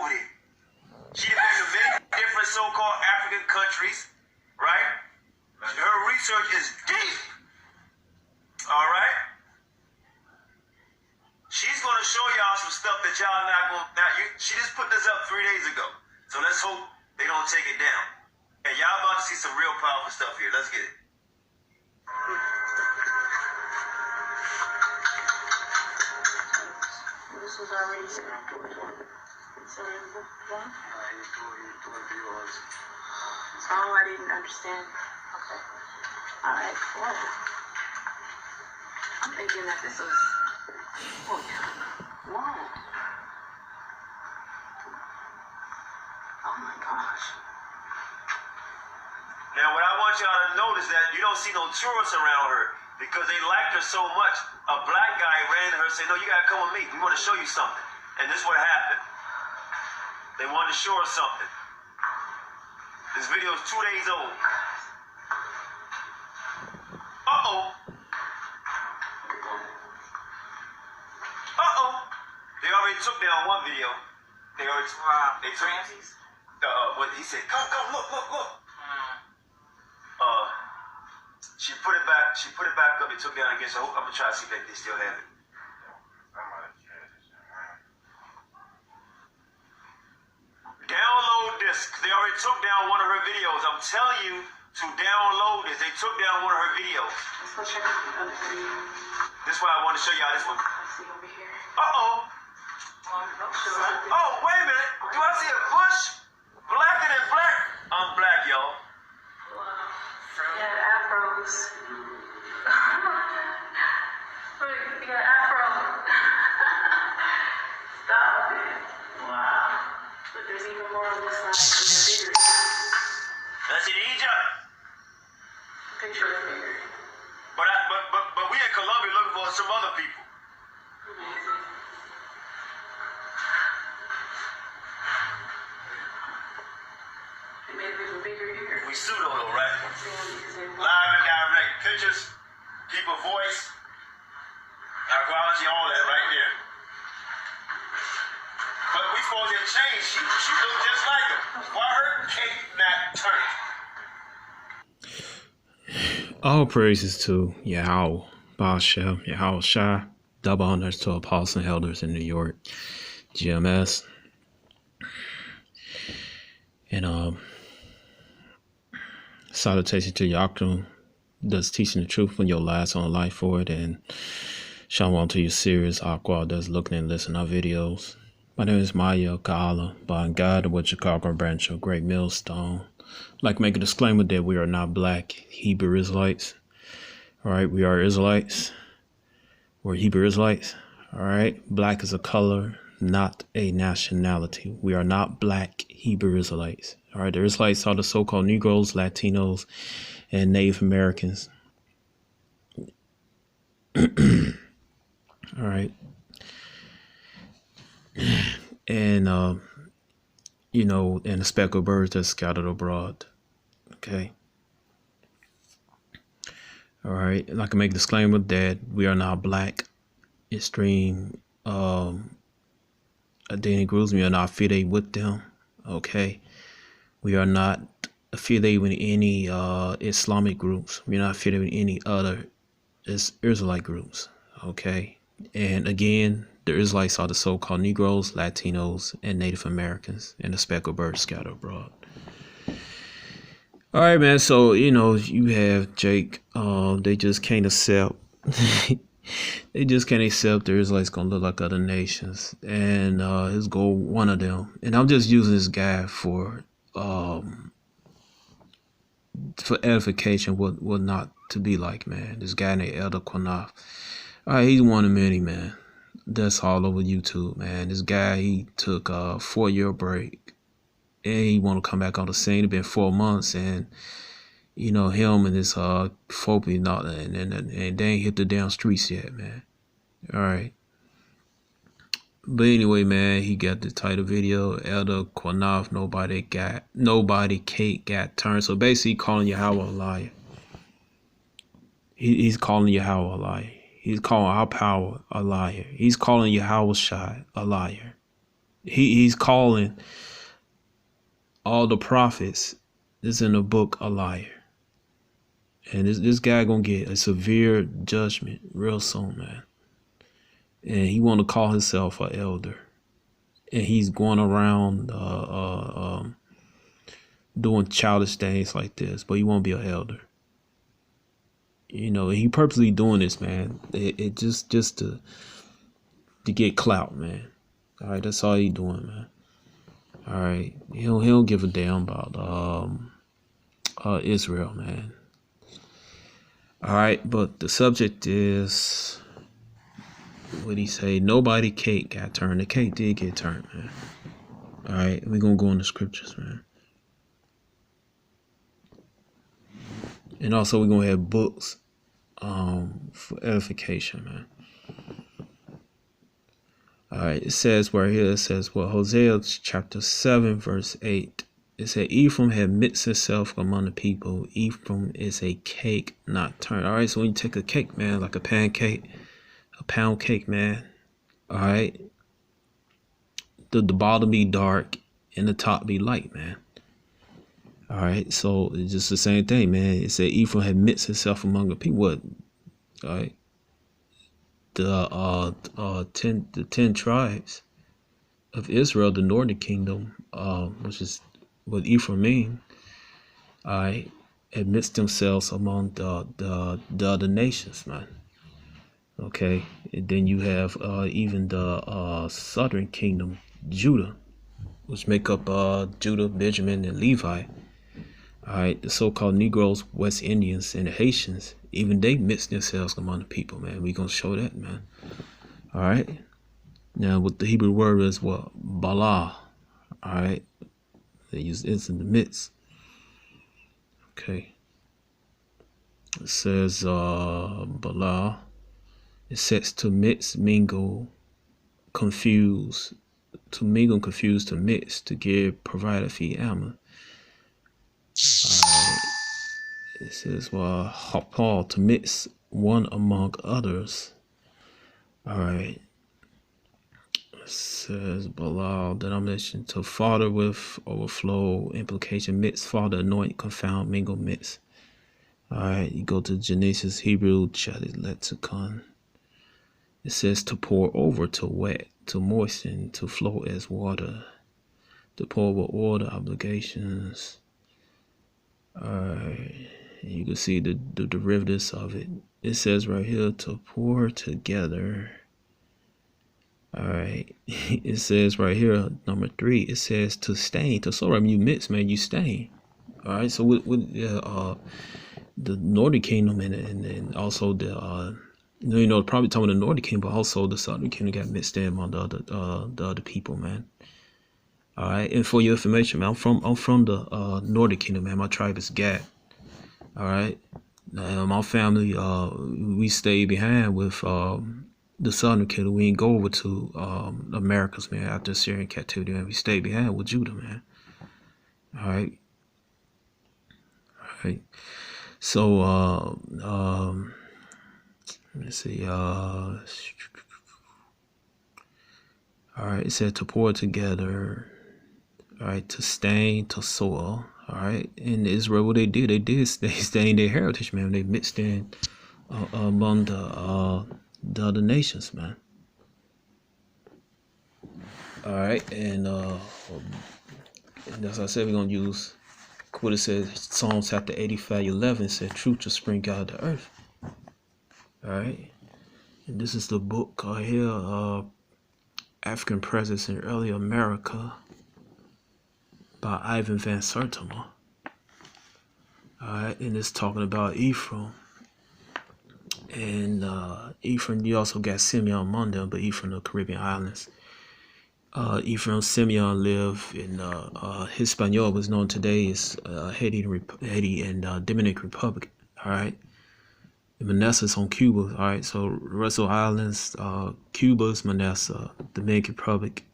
over there. She's been to many different so-called African countries, right? Her research is deep. All right? She's going to show y'all some stuff that y'all not going to... She just put this up 3 days ago. So let's hope they don't take it down. And y'all about to see some real powerful stuff here. Let's get it. This was already set up for one. So one? Oh, I didn't understand. Okay. All right. Well, I'm thinking that this was... Oh, yeah. Whoa. Oh, my gosh. Now, what I want y'all to notice that you don't see no tourists around her because they liked her so much. A black guy ran to her and said, no, you got to come with me. We want to show you something. And this is what happened. They wanted to show her something. This video is 2 days old. Uh-oh. Uh-oh. They already took down one video. They already took what he said, come, look. She put it back up, they took it down again, so I'm gonna try to see if they still have it. Download this. They already took down one of her videos. I'm telling you to download this. They took down one of her videos. Let's go check out the other video. This is why I want to show y'all this one. Let's see over here. Uh-oh. Oh, wait a minute. Do I see a bush? Blacker than black? I'm black, y'all. Wow. Yeah, afros. Look, you got afro. Stop it. Wow. But there's even more on this side. They're bigger. That's in Egypt. Picture is bigger. But we in Colombia looking for some other people. Amazing. They made it even bigger here. We pseudo though, right? Live and direct pictures, people voice, archaeology, all that right there. But we supposed to change. She looked just like him. Why her cake not turn? All praises to Yahweh, Bashem, Yahweh Shai, double honors to Apostles and Elders in New York, GMS. And salutation to Yaakov, that's teaching the truth when your last on life for it, and shalom to you serious Aqua that's looking and listening to our videos. My name is Maya Kaala, by God, the Chicago branch of Great Millstone. I'd like to make a disclaimer that we are not black Hebrew Israelites. All right, we are Israelites. We're Hebrew Israelites. All right, black is a color, not a nationality. We are not black Hebrew Israelites. All right, the Israelites are the so-called Negroes, Latinos, and Native Americans. All right. And, you know, and the speckled birds that scattered abroad. Okay. All right. I'd like to make a disclaimer that we are not black extreme identity groups. We are not affiliated with them. Okay. We are not affiliated with any Islamic groups. We're not affiliated with any other Israelite groups. Okay. And again, the Israelites are the so-called Negroes, Latinos, and Native Americans, and the speckled birds scattered abroad. All right, man. So, you know, you have Jake. They just can't accept. They just can't accept the Israelites gonna look like other nations, and his goal, one of them. And I'm just using this guy for edification, what not to be like, man. This guy named Elder Quanaf. All right, he's one of many, man. That's all over YouTube, man. This guy, he took a 4-year break, and he want to come back on the scene. It's been 4 months, and you know him and his phobia, and they ain't hit the damn streets yet, man. All right. But anyway, man, he got the title video, Elder Quanaf, nobody cake got turned. So basically calling Yahweh a liar. He's calling Yahweh a liar. He's calling our power a liar. He's calling Yahweh Shai a liar. He's calling all the prophets that's in the book a liar. And this guy gonna get a severe judgment real soon, man. And he want to call himself an elder. And he's going around doing childish things like this, but he won't be an elder. You know, he purposely doing this, man. It just to get clout, man. All right, that's all he doing, man. All right, he don't give a damn about Israel, man. All right, but the subject is what he say. Nobody cake got turned. The cake did get turned, man. All right, we're gonna go in the scriptures, man. And also we're gonna have books for edification, man. All right, it says right here, it says, well, Hosea chapter 7, verse 8. It said, Ephraim had mixed himself among the people. Ephraim is a cake not turned. All right, so when you take a cake, man, like a pancake, a pound cake, man. All right, the bottom be dark and the top be light, man. All right, so it's just the same thing, man. It said Ephraim had mixed himself among the people. What? All right, the 10 tribes of Israel, the northern kingdom, which is what Ephraim mean, all right, had mixed themselves among the other nations, man. Okay, and then you have even the southern kingdom, Judah, which make up Judah, Benjamin, and Levi. All right, the so-called Negroes, West Indians, and the Haitians, even they mix themselves among the people, man. We gonna show that, man. All right. Now, what the Hebrew word is, what? Bala. All right. They use it's in the midst. Okay. It says Bala. It says to mix, mingle, confuse, to mingle, confuse, to mix, to give, provide, feed, amor. It says, well, Paul, to mix one among others. All right. It says, Balal, denomination, to father with, overflow, implication, mix, father, anoint, confound, mingle, mix. All right. You go to Genesis, Hebrew, Chatted lexicon. It says to pour over, to wet, to moisten, to flow as water, to pour with order, obligations. All right. You can see the derivatives of it. It says right here to pour together. All right. It says right here, number 3, it says to stain. To so you mix, man, you stain. All right. So with the northern kingdom and also the probably talking about the northern kingdom, but also the southern kingdom got mixed in among the other people, man. All right. And for your information, man, I'm from the northern kingdom, man. My tribe is Gad. All right. My family, we stayed behind with the southern kingdom. We didn't go over to Americas, man, after Syrian captivity, man. We stayed behind with Judah, man. All right. All right. So, let's see. All right. It said to pour together. All right. To stain, to soil. All right. In Israel, what they did, they stained their heritage, man. They mixed in among the other nations, man. All right. And as I said, we're going to use what it says, Psalms chapter 85:11 said, truth to spring out of the earth. All right. And this is the book here, African Presence in Early America by Ivan Van Sertima. All right. And it's talking about Ephraim. And Ephraim, you also got Simeon among them, but Ephraim, the Caribbean islands. Ephraim, Simeon live in Hispaniola, was known today as Haiti and Dominican Republic. All right. Manasseh's on Cuba. All right. So the rest of the islands, Cuba's Manasseh, Dominican Republic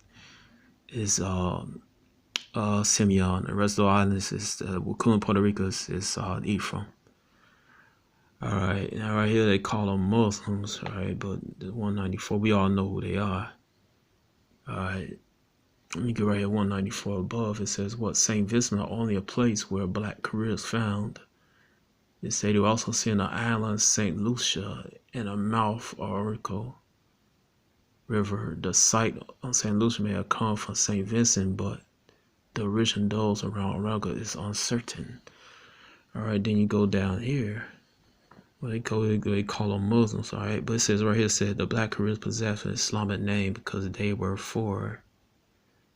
is Simeon. The rest of the islands is Puerto Rico is Ephraim. All right. Now right here they call them Muslims. All right. But the 194, we all know who they are. All right. Let me get right here, 194 above. It says, what? St. Vincent are only a place where black careers found. It said they were also seen the island St. Lucia and a mouth Oracle River. The site on St. Lucia may have come from St. Vincent, but the origin of those around Oracle is uncertain. All right, then you go down here. Well, they call them Muslims, all right? But it says right here, it said the black careers possessed an Islamic name because they were for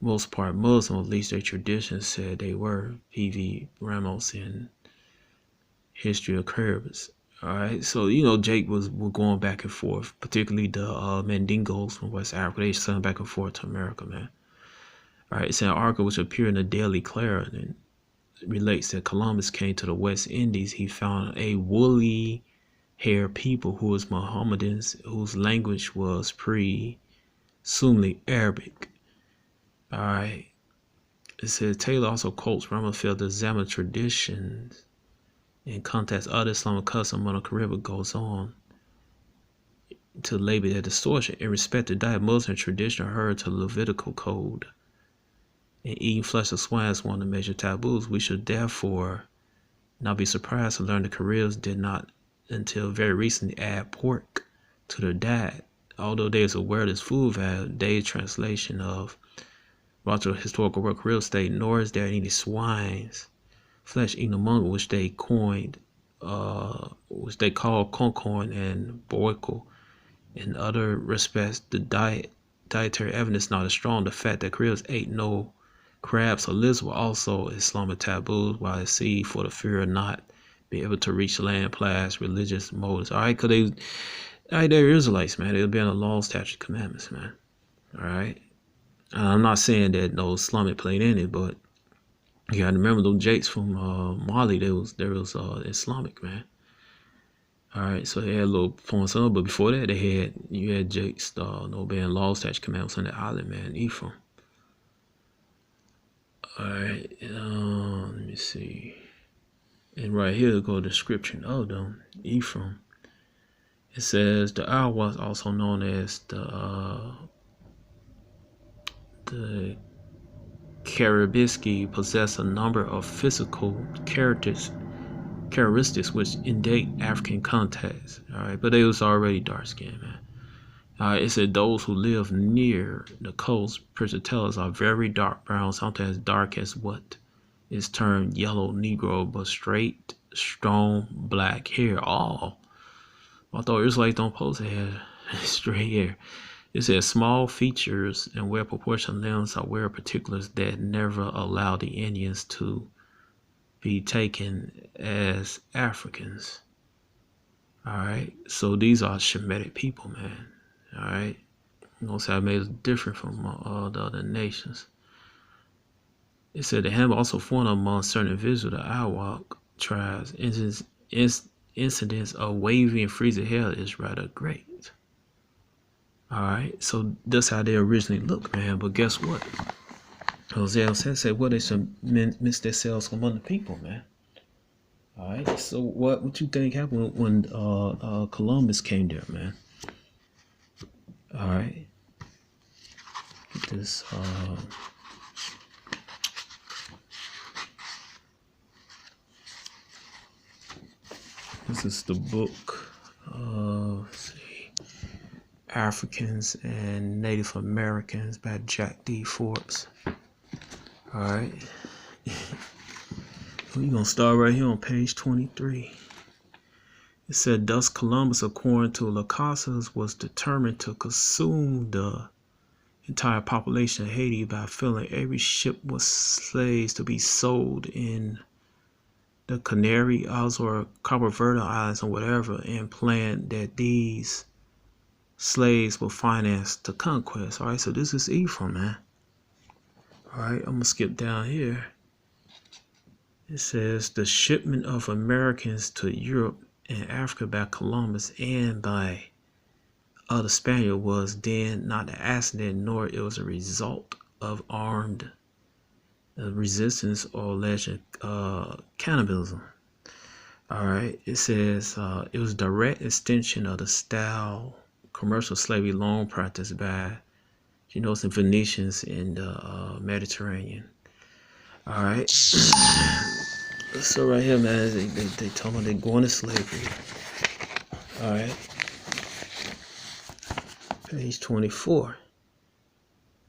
most part Muslim, at least their traditions said they were. P.V. Ramos in History of Caribs. All right, so Jake was going back and forth, particularly the Mandingos from West Africa. They sent back and forth to America, man. All right, it's an article which appeared in the Daily Clarion and relates that Columbus came to the West Indies. He found a woolly-haired people who was Mohammedans, whose language was presumably Arabic. All right, it says Taylor also quotes Rummerfield to examine traditions and contacts other Islamic customs on the Caribbean, goes on to label that distortion. In respect to diet, Muslim tradition adhered to the Levitical code, and eating flesh of swine is one of the major taboos. We should therefore not be surprised to learn the Caribbeans did not until very recently add pork to their diet. Although they is aware of this food value, Dave's translation of Roger historical work real estate, nor is there any swine's flesh eaten among which they coined, which they call concorn and boicle. In other respects, the dietary evidence not as strong. The fact that Creoles ate no crabs or lizards were also Islamic taboos, while at sea for the fear of not being able to reach land, plus religious motives. All right, because they're Israelites, man. They'll be on the law, statute, commandments, man. All right. I'm not saying that no Islamic played in it, but you gotta remember those Jakes from Mali. There was Islamic, man. All right, so they had a little points on, but before that, you had Jakes, obeying law, statute, commandments on the island, man. Ephraim. All right, let me see. And right here, go to description of them. Ephraim. It says the owl was also known as the Karabiski possess a number of physical characteristics which indicate African contacts. All right, but they was already dark skinned, man. All right, it said those who live near the coast, Priscatellas, are very dark brown, sometimes dark as what is termed yellow Negro, but straight, strong black hair. Oh, I thought Israelites don't pose to have straight hair. It says small features and well-proportioned limbs are weird particulars that never allow the Indians to be taken as Africans. All right, so these are Shemitic people, man. All right, notice how it made it different from all the other nations. It said the Ham also formed among certain individuals, the Awak tribes. Incidents of wavy and frizzy hair is rather great. Alright, so that's how they originally look, man. But guess what? Hosea said, well, they should mix themselves among the people, man. Alright, so what you think happened when Columbus came there, man? Alright. Get this this is the book of Africans and Native Americans by Jack D. Forbes. All right. We're going to start right here on page 23. It said, thus Columbus, according to Las Casas, was determined to consume the entire population of Haiti by filling every ship with slaves to be sold in the Canary Islands or Cabo Verde Islands or whatever, and planned that these slaves will finance the conquest. All right, so this is Ephraim, man. All right, I'm gonna skip down here. It says the shipment of Americans to Europe and Africa by Columbus and by other Spaniards was then not an accident, nor it was a result of armed resistance or alleged cannibalism. All right, it says it was a direct extension of the style commercial slavery long practiced by You know, some Phoenicians in the Mediterranean. All right. So right here, man, they told them they're going to slavery. All right. Page 24.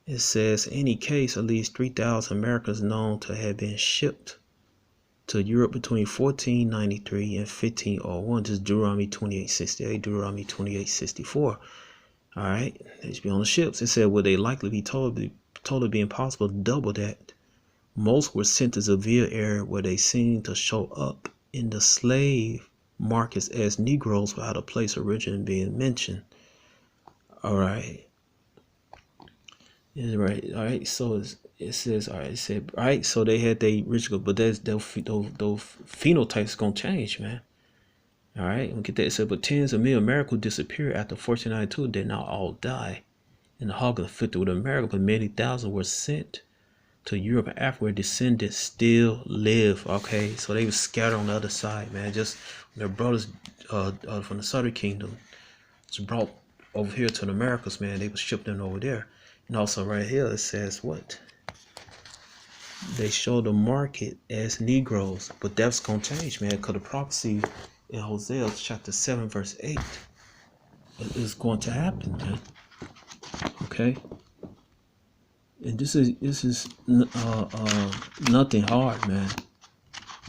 It says, in any case, at least 3,000 Americans known to have been shipped to Europe between 1493 and 1501. Just Deuteronomy 28:68, Deuteronomy 28:64. All right, they should be on the ships. It said, would they likely be told to be impossible to double that? Most were sent to Seville area where they seemed to show up in the slave markets as Negroes without a place originally being mentioned. All right. Yeah, right. All right. So it says, all right. It said, all right. So they had their original, but those phenotypes gonna change, man. All right. We'll get that. It said, but tens of millions of Americans disappeared after 1492. They now all die. And the hog afflicted with America, but many thousand were sent to Europe and Africa where descendants still live. Okay. So they were scattered on the other side, man. Just their brothers from the Southern Kingdom was brought over here to the Americas, man. They were shipped in over there. And also right here it says what? They show the market as Negroes, but that's gonna change, man, because the prophecy in Hosea chapter 7 verse 8 is going to happen, man. Okay, and this is nothing hard, man.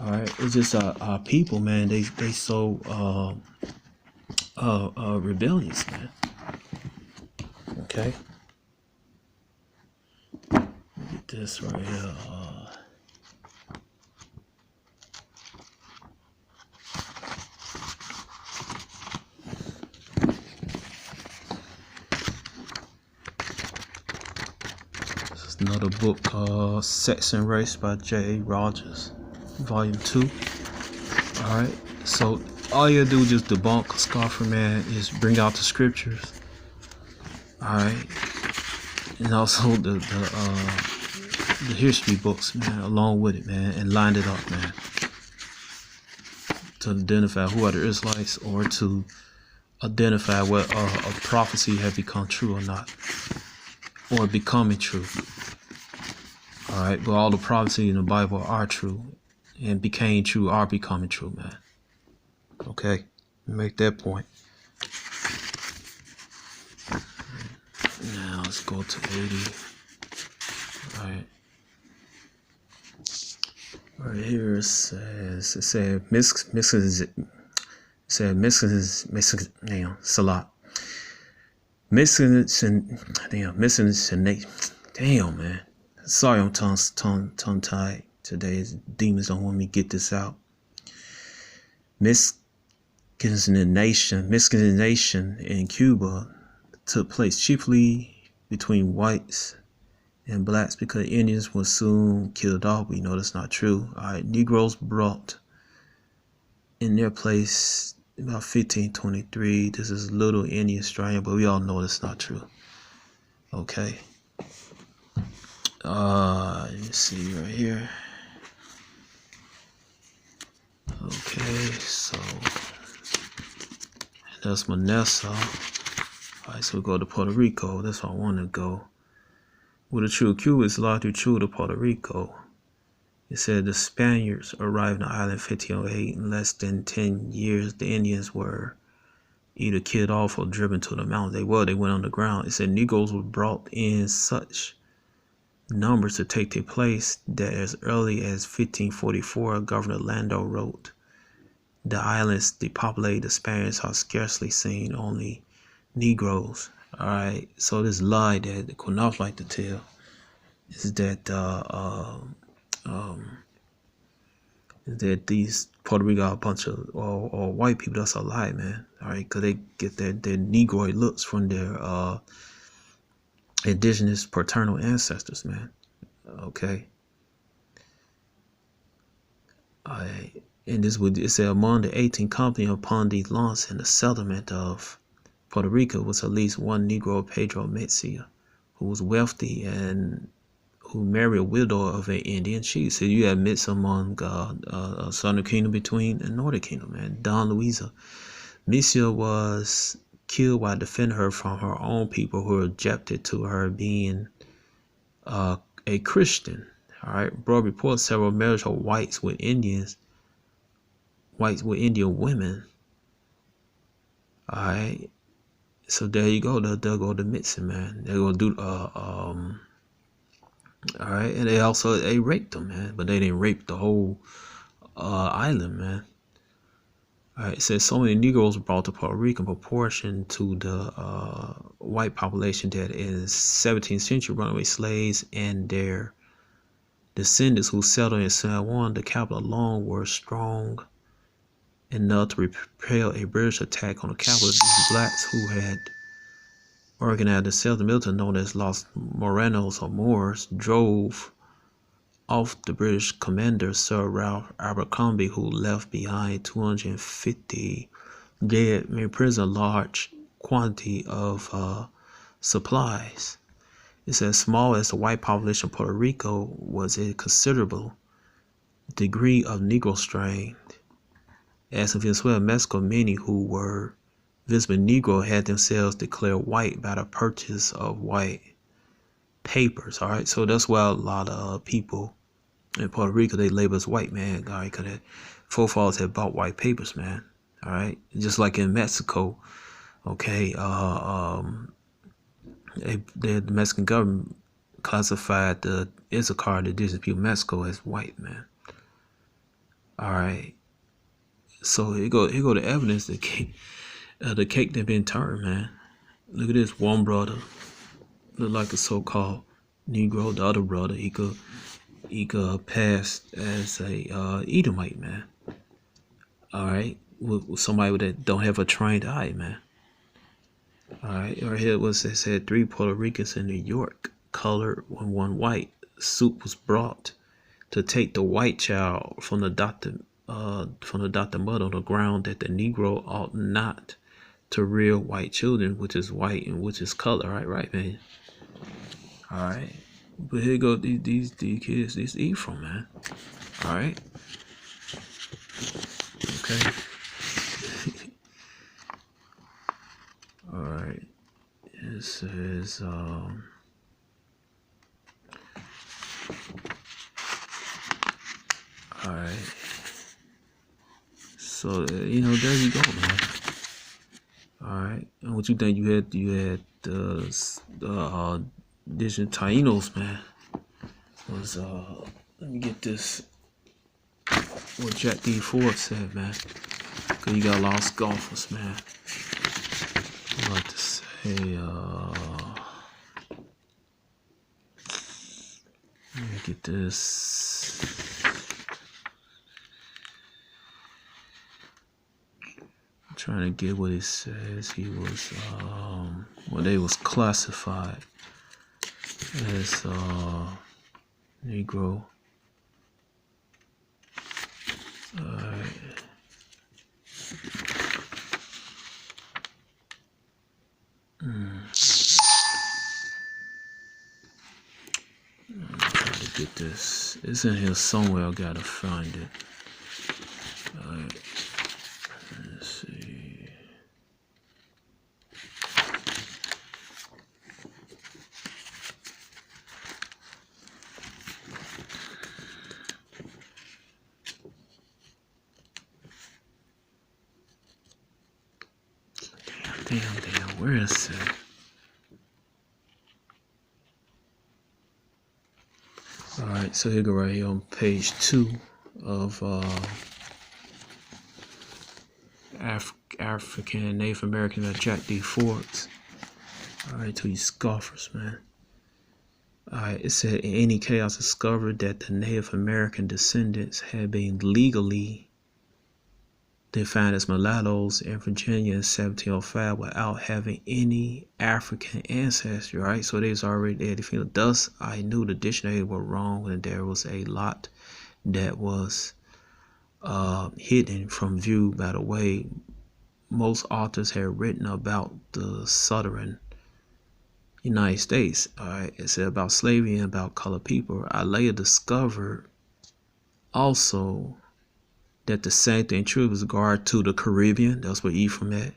All right, it's just our people, man. They so rebellious, man. Okay. Get this right here. This is another book called Sex and Race by J.A. Rogers, Volume 2. All right. So all you do is just debunk a scoffer, man, is bring out the scriptures. All right. And also the history books, man, along with it, man, and lined it up, man, to identify who are the Israelites or to identify what a prophecy has become true or not, or becoming true. All right, but all the prophecies in the Bible are true and became true, are becoming true, man. Okay, make that point. Now let's go to 80. All right. Right here it says miscegenation. Damn, man. Sorry, I'm tongue tied today. Demons don't want me to get this out. Miscegenation in Cuba took place chiefly between whites and blacks because Indians were soon killed off. We know that's not true. All right, Negroes brought in their place about 1523. This is Little Indian Australia, but we all know that's not true. Okay. Let's see right here. Okay, so that's Manessa. All right, so we go to Puerto Rico. That's where I want to go. With a true Cuba is largely true to Puerto Rico. It said the Spaniards arrived on the island in 1508. In less than 10 years, the Indians were either killed off or driven to the mountains. They went underground. It said Negroes were brought in such numbers to take their place that as early as 1544, Governor Lando wrote, the islands depopulated, the Spaniards are scarcely seen, only Negroes. All right, so this lie that the Quinoff like to tell is that these Puerto Rico are a bunch of or white people. That's a lie, man. All right, because they get their Negroid looks from their indigenous paternal ancestors, man. Okay. All right, and this would it said among the 18 companies upon the launch and the settlement of Puerto Rico was at least one Negro, Pedro Metzia, who was wealthy and who married a widow of an Indian chief. So you have mix among Southern Kingdom between and Northern Kingdom, man. Don Luisa. Metzia was killed while defending her from her own people who objected to her being a Christian. All right. Bro reports several marriages of whites with Indian women. All right. So there you go. They'll go to mixing, man. They're gonna do all right. And they raped them, man, but they didn't rape the whole island, man. All right. It says so many Negroes were brought to Puerto Rico in proportion to the white population that in the 17th century runaway slaves and their descendants who settled in San Juan, the capital alone, were strong enough to repel a British attack on the capital. These blacks who had organized themselves, the military known as Los Morenos or Moors, drove off the British commander Sir Ralph Abercrombie, who left behind 250 dead, made prison a large quantity of supplies. It's as small as the white population of Puerto Rico was a considerable degree of Negro strain. As in Venezuela and Mexico, many who were visible Negro had themselves declared white by the purchase of white papers. All right, so that's why a lot of people in Puerto Rico, they label as white, man. All right, because their forefathers had bought white papers, man. All right, just like in Mexico, okay, the Mexican government classified the Issachar, the indigenous people of Mexico, as white, man. All right, so here go the evidence. The cake that been turned, man. Look at this. One brother look like a so-called Negro. The other brother, he could pass as a Edomite, man. All right, with somebody that don't have a trained eye, man. All right, right here it said 3 Puerto Ricans in New York, colored and 1 white. Soup was brought to take the white child from the adopted mother on the ground that the Negro ought not to rear white children, which is white and which is color. Right, man. All right, but here go these kids, these Ephraim, man. All right, okay. All right, it says all right. So there you go, man. All right, and what you think? You had the indigenous Tainos, man. Was let me get this. What Jack D. Ford said, man. Cause you got a lot of scoffers, man. I like to say, let me get this. I'm trying to get what he says. He was, they was classified as Negro. Alright. I'm trying to get this. It's in here somewhere. I gotta find it. Alright. Let's see. Damn, where is it? Alright, so here go right here on page 2 of African Native American by Jack D. Forbes. Alright, to you scoffers, man. Alright, it said in any chaos discovered that the Native American descendants had been legally defined as mulattoes in Virginia in 1705 without having any African ancestry, right? So they was already there. Thus, I knew the dictionary were wrong and there was a lot that was hidden from view by the way most authors had written about the southern United States. All right, it said about slavery and about colored people. I later discovered also that the same thing true with regard to the Caribbean. That's where Ephraim at.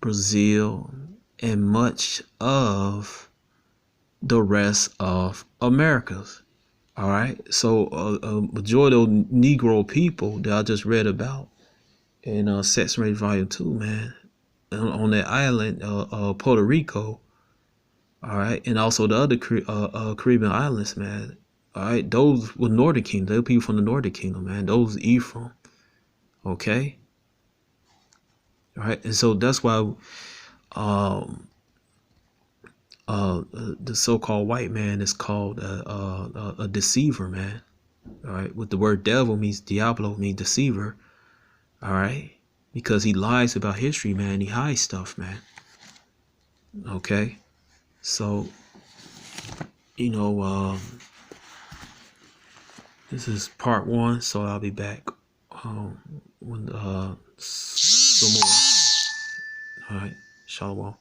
Brazil, and much of the rest of Americas. All right. So a majority of Negro people that I just read about in Sex and Race Volume 2, man, on that island, Puerto Rico. All right. And also the other Caribbean islands, man. All right. Those were Northern Kingdom. They were people from the Northern Kingdom, man. Those Ephraim. Okay. All right. And so that's why the so-called white man is called a deceiver, man. All right. What the word devil means, Diablo means deceiver. All right. Because he lies about history, man. He hides stuff, man. Okay. So, you know, this is part 1. So I'll be back when some more. All right. Shalom.